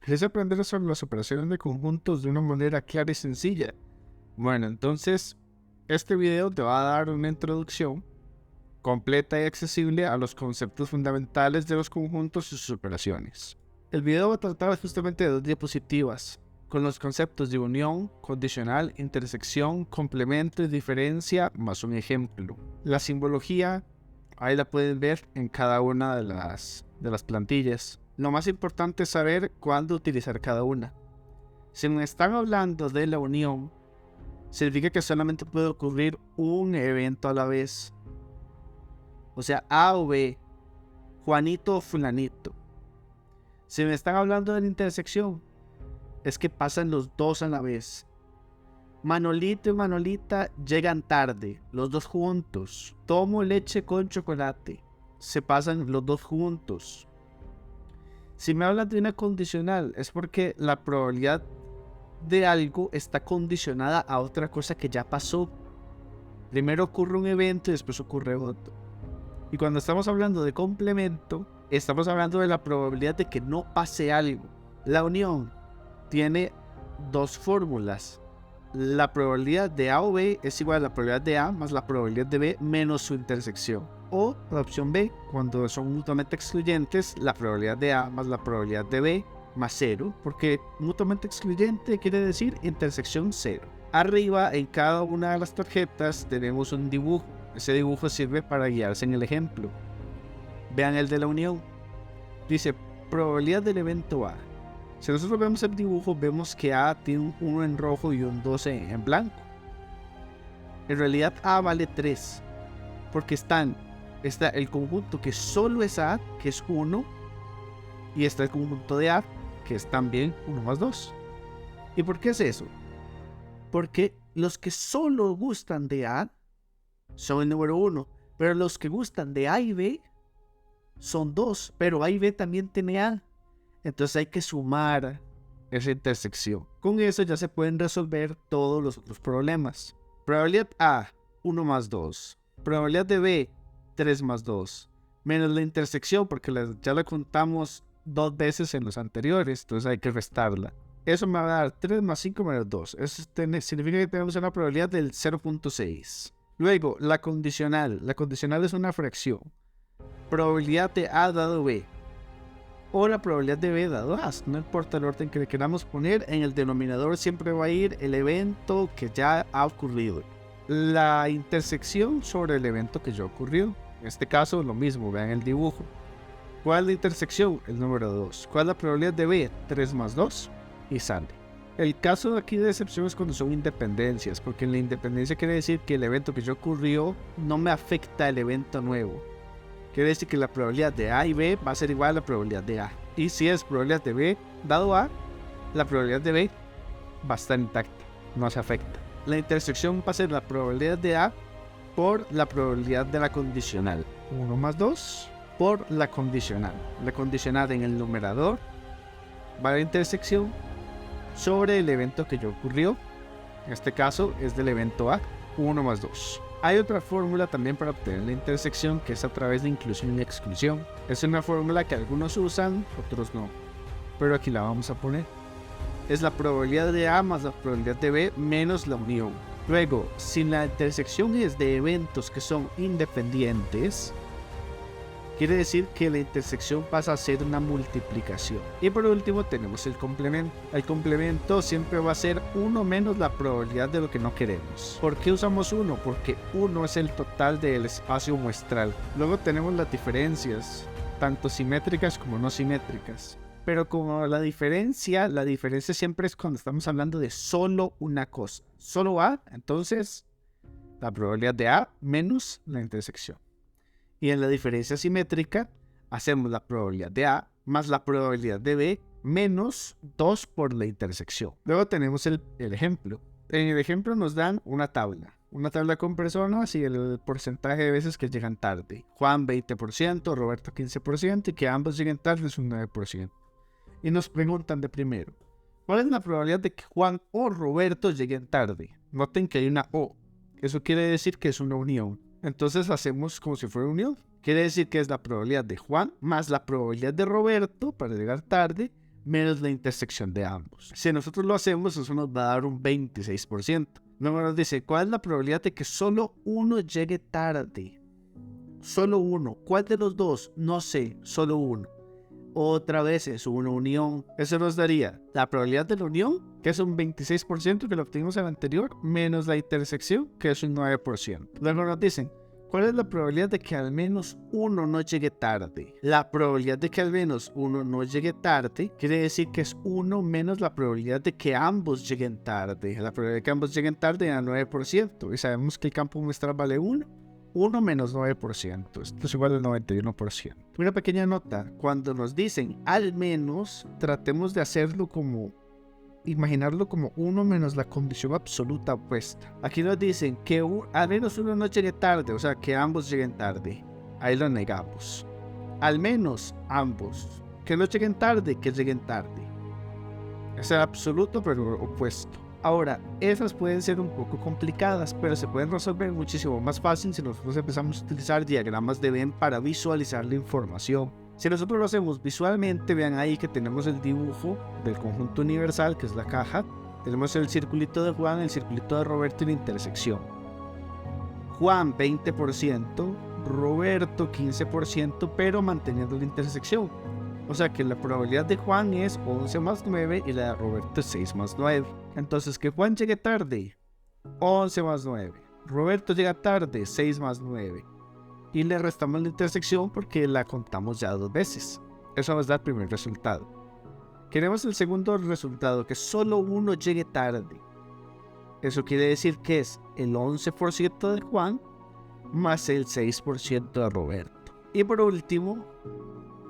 ¿Quieres aprender sobre las operaciones de conjuntos de una manera clara y sencilla? Bueno, entonces este video te va a dar una introducción completa y accesible a los conceptos fundamentales de los conjuntos y sus operaciones. El video va a tratar justamente de 2 diapositivas, con los conceptos de unión, condicional, intersección, complemento y diferencia, más un ejemplo. La simbología, ahí la pueden ver en cada una de las plantillas. Lo más importante es saber cuándo utilizar cada una. Si me están hablando de la unión, significa que solamente puede ocurrir un evento a la vez. O sea, A o B, Juanito o Fulanito. Si me están hablando de la intersección, es que pasan los dos a la vez. Manolito y Manolita llegan tarde, los dos juntos. Tomo leche con chocolate, se pasan los dos juntos. Si me hablan de una condicional, es porque la probabilidad de algo está condicionada a otra cosa que ya pasó. Primero ocurre un evento y después ocurre otro. Y cuando estamos hablando de complemento, estamos hablando de la probabilidad de que no pase algo. La unión tiene 2 fórmulas. La probabilidad de A o B es igual a la probabilidad de A más la probabilidad de B menos su intersección. O la opción B, cuando son mutuamente excluyentes, la probabilidad de A más la probabilidad de B más 0, porque mutuamente excluyente quiere decir intersección 0. Arriba, en cada una de las tarjetas, tenemos un dibujo. Ese dibujo sirve para guiarse en el ejemplo. Vean el de la unión. Dice, probabilidad del evento A. Si nosotros vemos el dibujo, vemos que A tiene un 1 en rojo y un 2 en blanco. En realidad A vale 3, porque está el conjunto que solo es A, que es 1, y está el conjunto de A, que es también 1 más 2. ¿Y por qué es eso? Porque los que solo gustan de A son el número 1, pero los que gustan de A y B son 2, pero A y B también tiene A. Entonces hay que sumar esa intersección. Con eso ya se pueden resolver todos los otros problemas. Probabilidad A, 1 más 2. Probabilidad de B, 3 más 2. Menos la intersección, porque ya la contamos 2 veces en los anteriores, entonces hay que restarla. Eso me va a dar 3 más 5 menos 2. Eso significa que tenemos una probabilidad del 0.6. Luego, la condicional. La condicional es una fracción. Probabilidad de A dado B. O la probabilidad de B dado A. No importa el orden que le queramos poner, en el denominador siempre va a ir el evento que ya ha ocurrido. La intersección sobre el evento que ya ocurrió. En este caso lo mismo, vean el dibujo. ¿Cuál es la intersección? El número 2. ¿Cuál es la probabilidad de B? 3 más 2 y sale. El caso de aquí de excepción es cuando son independencias, porque en la independencia quiere decir que el evento que ya ocurrió no me afecta el evento nuevo. Quiere decir que la probabilidad de A y B va a ser igual a la probabilidad de A. Y si es probabilidad de B dado A, la probabilidad de B va a estar intacta, no se afecta. La intersección va a ser la probabilidad de A por la probabilidad de la condicional. 1 más 2 por la condicional. La condicional en el numerador va a la intersección sobre el evento que ya ocurrió. En este caso es del evento A, 1 más 2. Hay otra fórmula también para obtener la intersección, que es a través de inclusión y exclusión. Es una fórmula que algunos usan, otros no, pero aquí la vamos a poner. Es la probabilidad de A más la probabilidad de B menos la unión. Luego, si la intersección es de eventos que son independientes, quiere decir que la intersección pasa a ser una multiplicación. Y por último tenemos el complemento. El complemento siempre va a ser 1 menos la probabilidad de lo que no queremos. ¿Por qué usamos 1? Porque 1 es el total del espacio muestral. Luego tenemos las diferencias, tanto simétricas como no simétricas. Pero como la diferencia siempre es cuando estamos hablando de solo una cosa. Solo A, entonces la probabilidad de A menos la intersección. Y en la diferencia simétrica hacemos la probabilidad de A más la probabilidad de B menos 2 por la intersección. Luego tenemos el ejemplo. En el ejemplo nos dan una tabla con personas y el porcentaje de veces que llegan tarde. Juan 20%, Roberto 15% y que ambos lleguen tarde es un 9%. Y nos preguntan de primero, ¿cuál es la probabilidad de que Juan o Roberto lleguen tarde? Noten que hay una O. Eso quiere decir que es una unión. Entonces hacemos como si fuera unión. Quiere decir que es la probabilidad de Juan más la probabilidad de Roberto para llegar tarde menos la intersección de ambos. Si nosotros lo hacemos, eso nos va a dar un 26%. Luego nos dice, ¿cuál es la probabilidad de que solo uno llegue tarde? Solo uno. ¿Cuál de los dos? No sé, solo uno. Otra vez es una unión. Eso nos daría la probabilidad de la unión, que es un 26% que lo obtuvimos en el anterior, menos la intersección, que es un 9%. Luego nos dicen, ¿cuál es la probabilidad de que al menos uno no llegue tarde? La probabilidad de que al menos uno no llegue tarde quiere decir que es 1 menos la probabilidad de que ambos lleguen tarde. La probabilidad de que ambos lleguen tarde es 9%. Y sabemos que el campo muestral vale 1. 1 menos 9%. Esto es igual al 91%. Una pequeña nota. Cuando nos dicen al menos, tratemos de hacerlo como... imaginarlo como 1 menos la condición absoluta opuesta. Aquí nos dicen que al menos uno no llegue tarde, o sea, que ambos lleguen tarde. Ahí lo negamos. Al menos ambos. Que no lleguen tarde, que lleguen tarde. Es el absoluto, pero opuesto. Ahora, esas pueden ser un poco complicadas, pero se pueden resolver muchísimo más fácil si nosotros empezamos a utilizar diagramas de Venn para visualizar la información. Si nosotros lo hacemos visualmente, vean ahí que tenemos el dibujo del conjunto universal, que es la caja. Tenemos el circulito de Juan, el circulito de Roberto y la intersección. Juan 20%, Roberto 15%, pero manteniendo la intersección. O sea que la probabilidad de Juan es 11 más 9 y la de Roberto es 6 más 9. Entonces que Juan llegue tarde, 11 más 9. Roberto llega tarde, 6 más 9. Y le restamos la intersección porque la contamos ya 2 veces. Eso nos da el primer resultado. Queremos el segundo resultado, que solo uno llegue tarde. Eso quiere decir que es el 11% de Juan más el 6% de Roberto. Y por último,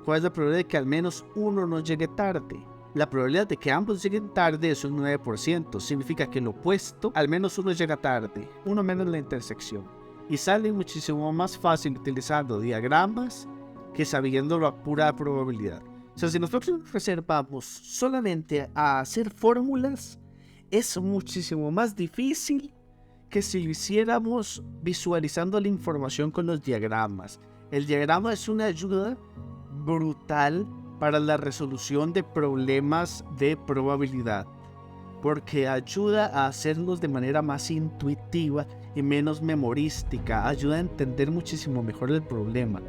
¿cuál es la probabilidad de que al menos uno no llegue tarde? La probabilidad de que ambos lleguen tarde es un 9%. Significa que lo opuesto, al menos uno llega tarde. Uno menos la intersección. Y sale muchísimo más fácil utilizando diagramas que sabiendo la pura probabilidad. O sea, si nosotros nos reservamos solamente a hacer fórmulas, es muchísimo más difícil que si lo hiciéramos visualizando la información con los diagramas. El diagrama es una ayuda brutal para la resolución de problemas de probabilidad, porque ayuda a hacerlos de manera más intuitiva y menos memorística, ayuda a entender muchísimo mejor el problema.